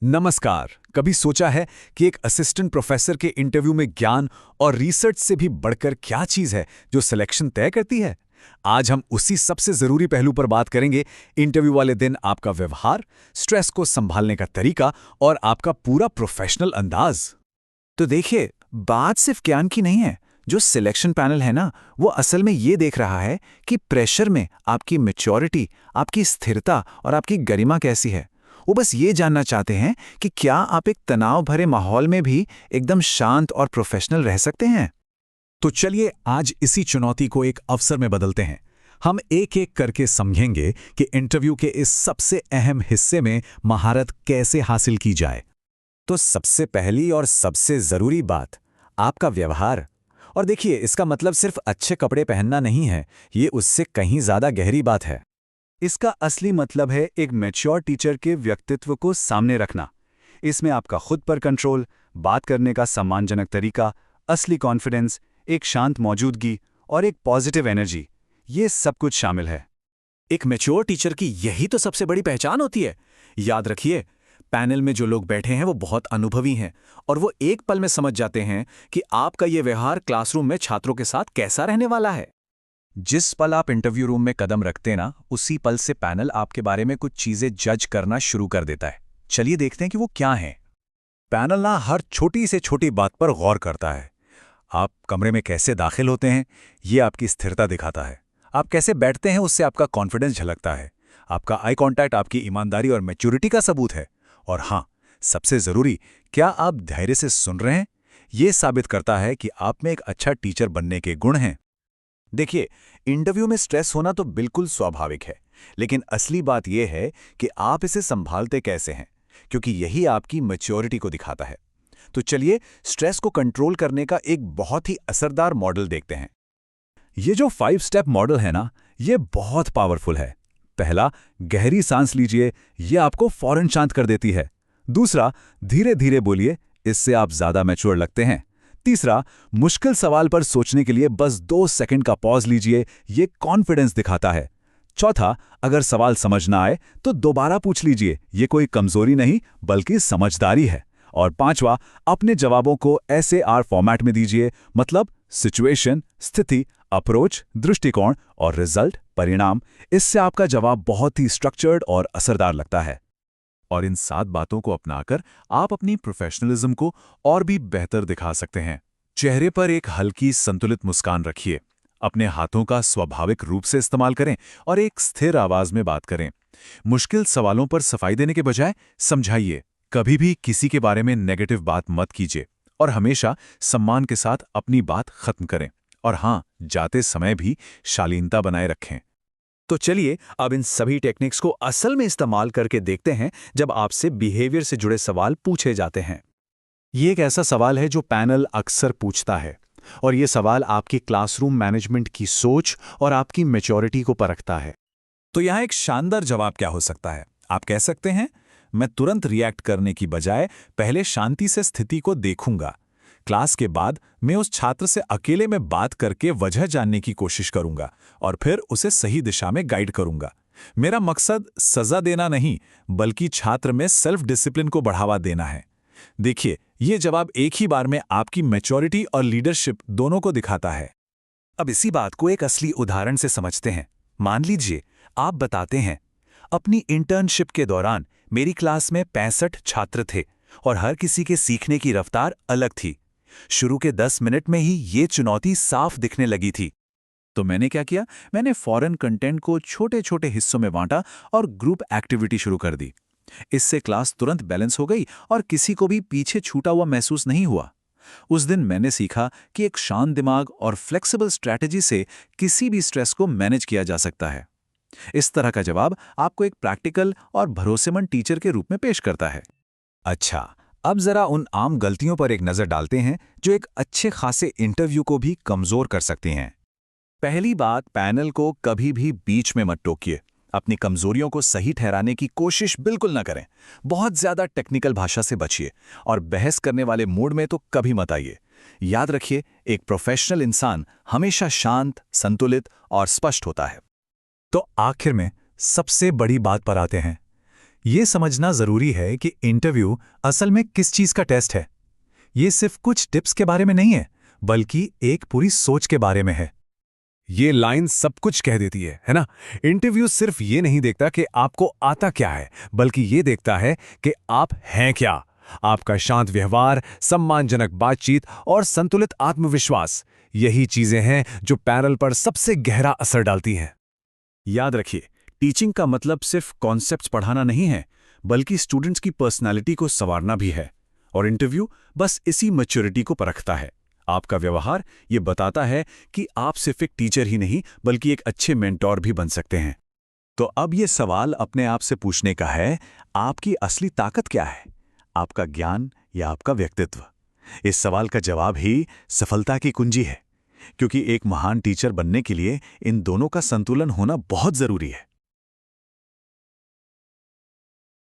नमस्कार। कभी सोचा है कि एक असिस्टेंट प्रोफेसर के इंटरव्यू में ज्ञान और रिसर्च से भी बढ़कर क्या चीज है जो सिलेक्शन तय करती है? आज हम उसी सबसे जरूरी पहलू पर बात करेंगे। इंटरव्यू वाले दिन आपका व्यवहार, स्ट्रेस को संभालने का तरीका और आपका पूरा प्रोफेशनल अंदाज। तो देखिए, बात सिर्फ ज्ञान की नहीं है। जो सिलेक्शन पैनल है ना, वो असल में ये देख रहा है कि प्रेशर में आपकी मैच्योरिटी, आपकी स्थिरता और आपकी गरिमा कैसी है। वो बस ये जानना चाहते हैं कि क्या आप एक तनाव भरे माहौल में भी एकदम शांत और प्रोफेशनल रह सकते हैं। तो चलिए आज इसी चुनौती को एक अवसर में बदलते हैं। हम एक एक करके समझेंगे कि इंटरव्यू के इस सबसे अहम हिस्से में महारत कैसे हासिल की जाए। तो सबसे पहली और सबसे ज़रूरी बात, आपका व्यवहार। और देखिए, इसका मतलब सिर्फ अच्छे कपड़े पहनना नहीं है, ये उससे कहीं ज़्यादा गहरी बात है। इसका असली मतलब है एक मैच्योर टीचर के व्यक्तित्व को सामने रखना। इसमें आपका खुद पर कंट्रोल, बात करने का सम्मानजनक तरीका, असली कॉन्फिडेंस, एक शांत मौजूदगी और एक पॉजिटिव एनर्जी, ये सब कुछ शामिल है। एक मैच्योर टीचर की यही तो सबसे बड़ी पहचान होती है। याद रखिए, पैनल में जो लोग बैठे हैं वो बहुत अनुभवी हैं और वो एक पल में समझ जाते हैं कि आपका ये व्यवहार क्लासरूम में छात्रों के साथ कैसा रहने वाला है। जिस पल आप इंटरव्यू रूम में कदम रखते ना, उसी पल से पैनल आपके बारे में कुछ चीजें जज करना शुरू कर देता है। चलिए देखते हैं कि वो क्या हैं। पैनल ना हर छोटी से छोटी बात पर गौर करता है। आप कमरे में कैसे दाखिल होते हैं, ये आपकी स्थिरता दिखाता है। आप कैसे बैठते हैं, उससे आपका कॉन्फिडेंस झलकता है। आपका आई कांटेक्ट आपकी ईमानदारी और मैच्योरिटी का सबूत है। और हाँ, सबसे जरूरी, क्या आप धैर्य से सुन रहे हैं, ये साबित करता है कि आप में एक अच्छा टीचर बनने के गुण हैं। देखिए, इंटरव्यू में स्ट्रेस होना तो बिल्कुल स्वाभाविक है, लेकिन असली बात यह है कि आप इसे संभालते कैसे हैं, क्योंकि यही आपकी मैच्योरिटी को दिखाता है। तो चलिए स्ट्रेस को कंट्रोल करने का एक बहुत ही असरदार मॉडल देखते हैं। ये जो 5 स्टेप मॉडल है ना, ये बहुत पावरफुल है। पहला, गहरी सांस लीजिए, ये आपको फौरन शांत कर देती है। दूसरा, धीरे धीरे बोलिए, इससे आप ज्यादा मैच्योर लगते हैं। तीसरा, मुश्किल सवाल पर सोचने के लिए बस 2 सेकंड का पॉज लीजिए, ये कॉन्फिडेंस दिखाता है। चौथा, अगर सवाल समझ ना आए तो दोबारा पूछ लीजिए, ये कोई कमजोरी नहीं बल्कि समझदारी है। और पांचवा, अपने जवाबों को SAR फॉर्मेट में दीजिए, मतलब सिचुएशन, स्थिति, अप्रोच, दृष्टिकोण और रिजल्ट, परिणाम। इससे आपका जवाब बहुत ही स्ट्रक्चर्ड और असरदार लगता है। और इन 7 बातों को अपनाकर आप अपनी प्रोफेशनलिज्म को और भी बेहतर दिखा सकते हैं। चेहरे पर एक हल्की संतुलित मुस्कान रखिए, अपने हाथों का स्वाभाविक रूप से इस्तेमाल करें और एक स्थिर आवाज में बात करें। मुश्किल सवालों पर सफाई देने के बजाय समझाइए। कभी भी किसी के बारे में नेगेटिव बात मत कीजिए और हमेशा सम्मान के साथ अपनी बात खत्म करें। और हाँ, जाते समय भी शालीनता बनाए रखें। तो चलिए अब इन सभी टेक्निक्स को असल में इस्तेमाल करके देखते हैं जब आपसे बिहेवियर से जुड़े सवाल पूछे जाते हैं। ये एक ऐसा सवाल है जो पैनल अक्सर पूछता है, और ये सवाल आपकी क्लासरूम मैनेजमेंट की सोच और आपकी मैच्योरिटी को परखता है। तो यहाँ एक शानदार जवाब क्या हो सकता है? आप कह सकते हैं, मैं तुरंत रिएक्ट करने की बजाय पहले शांति से स्थिति को देखूंगा। क्लास के बाद मैं उस छात्र से अकेले में बात करके वजह जानने की कोशिश करूंगा और फिर उसे सही दिशा में गाइड करूंगा। मेरा मकसद सजा देना नहीं, बल्कि छात्र में सेल्फ डिसिप्लिन को बढ़ावा देना है। देखिए, ये जवाब एक ही बार में आपकी मैच्योरिटी और लीडरशिप दोनों को दिखाता है। अब इसी बात को एक असली उदाहरण से समझते हैं। मान लीजिए आप बताते हैं, अपनी इंटर्नशिप के दौरान मेरी क्लास में 65 छात्र थे और हर किसी के सीखने की रफ्तार अलग थी। शुरू के 10 मिनट में ही ये चुनौती साफ दिखने लगी थी। तो मैंने क्या किया? मैंने फॉरेन कंटेंट को छोटे छोटे हिस्सों में बांटा और ग्रुप एक्टिविटी शुरू कर दी। इससे क्लास तुरंत बैलेंस हो गई और किसी को भी पीछे छूटा हुआ महसूस नहीं हुआ। उस दिन मैंने सीखा कि एक शांत दिमाग और फ्लेक्सिबल स्ट्रैटेजी से किसी भी स्ट्रेस को मैनेज किया जा सकता है। इस तरह का जवाब आपको एक प्रैक्टिकल और भरोसेमंद टीचर के रूप में पेश करता है। अच्छा, अब जरा उन आम गलतियों पर एक नजर डालते हैं जो एक अच्छे खासे इंटरव्यू को भी कमजोर कर सकती हैं। पहली बात, पैनल को कभी भी बीच में मत टोकिए। अपनी कमजोरियों को सही ठहराने की कोशिश बिल्कुल न करें। बहुत ज्यादा टेक्निकल भाषा से बचिए और बहस करने वाले मूड में तो कभी मत आइए। याद रखिए, एक प्रोफेशनल इंसान हमेशा शांत, संतुलित और स्पष्ट होता है। तो आखिर में सबसे बड़ी बात पर आते हैं। ये समझना जरूरी है कि इंटरव्यू असल में किस चीज का टेस्ट है। ये सिर्फ कुछ टिप्स के बारे में नहीं है, बल्कि एक पूरी सोच के बारे में है। ये लाइन सब कुछ कह देती है ना? इंटरव्यू सिर्फ ये नहीं देखता कि आपको आता क्या है, बल्कि ये देखता है कि आप हैं क्या। आपका शांत व्यवहार, सम्मानजनक बातचीत और संतुलित आत्मविश्वास, यही चीजें हैं जो पैनल पर सबसे गहरा असर डालती हैं। याद रखिए, टीचिंग का मतलब सिर्फ कॉन्सेप्ट्स पढ़ाना नहीं है, बल्कि स्टूडेंट्स की पर्सनालिटी को संवारना भी है। और इंटरव्यू बस इसी मैच्योरिटी को परखता है। आपका व्यवहार ये बताता है कि आप सिर्फ एक टीचर ही नहीं, बल्कि एक अच्छे मेंटोर भी बन सकते हैं। तो अब ये सवाल अपने आप से पूछने का है, आपकी असली ताकत क्या है? आपका ज्ञान या आपका व्यक्तित्व? इस सवाल का जवाब ही सफलता की कुंजी है, क्योंकि एक महान टीचर बनने के लिए इन दोनों का संतुलन होना बहुत जरूरी है।